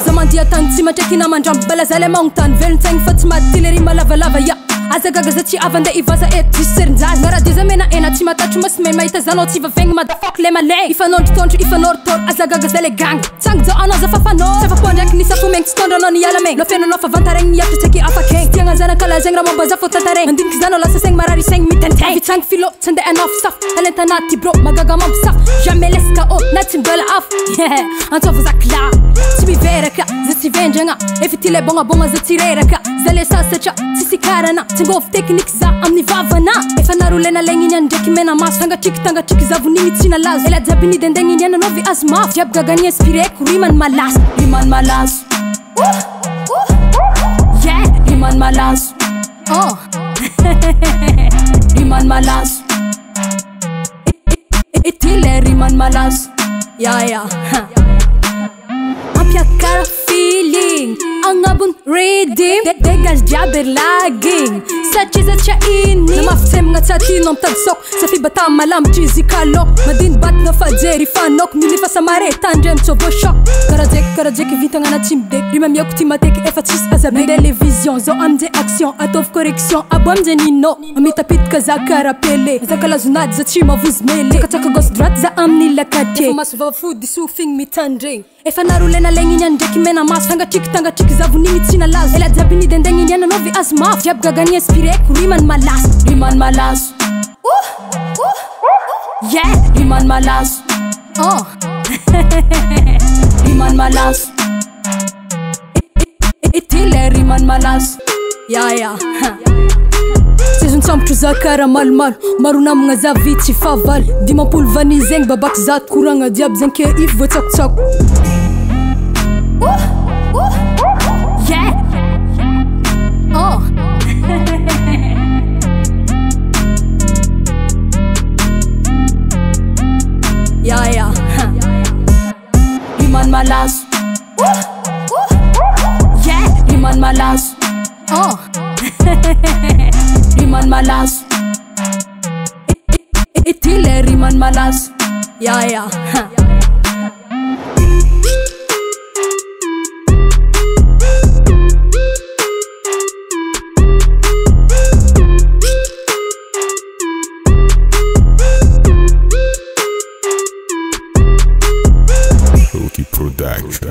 Zaman dia tany tsy matraky namandrambo balazale magnotany velon-tsaigny fa tsy maty le rima lavalava ya azagaga tsy avande ivaza eto jisy serinjazy ngara dia zamena ena tsy matatro masy mena mahita zanao tsy vavegny madafok le malay ifanondrotondro ifanorotoro azagaga zay le gang tsang zao anao za fafanao safapo ndraiky nisafomegny tsy tondro anao niala megny lofenanao fa vantaregny niatra tseky afakegny tiagna zanakalazaigny raha mombaza fô tantaregny mandiniky zanao lasa saigny marary saigny mitenteng vitsagny filo tsy andeha anao fisaf alentanaty bro magaga mampsaf jamais laisse KO na tsy mbola af antsova zakla tsy miveraka za tsy vendragna efa ty le bognabogna za tsy reraka za le sasatra tsisy karana tsingovy tekniky za amin'ny vavana efa narolena legny iny any ndraiky mena maso tangatriky za vonigny tsy nalazo ela jiaby nidendegny iny any anao azo mafy jiaby gagany inspireko rimany malazo rimany malazo yeah rimany malazo rimany malazo ity le rimany malazo ya ampiakara feeling agnabony reading dégage jiaby lagging satria za tsia iny namafitsemagna tsy atinao mitady soko sa fibata malamotry izy kaloko madiny batina fajery fanoko milifa samare tandre mitsôvô shok karajeky vitagnana tsy mideky rima miako ty mateky efa tsisy azabe télévision zao amizay action ataovy correction abo amizay nino amitapitika za kara pele zakalazonady za tsy mavozy mele tsakatsaka gauche droite za amin'ny lakatie efa maso vavafody sofigny mitandregny efa narolena legny iny any ndraiky mena maso tangatriky za vonigny tsy nalazo ela jiaby nidendegny iny any anao azo mafy jiaby gagany inspireko rimany malazo yeah rimany malazo rimany malazo ity le rimany malazo ya sezon-tsambotro za kara malomalo maro namagna za vitsy favaly dimampolo vani zegny babaky zato koragna jiaby zegny ke ify voatsakotsako yeah ya rimany malazo yeah rimany malazo rimany malazo ity le rimany malazo ya Production.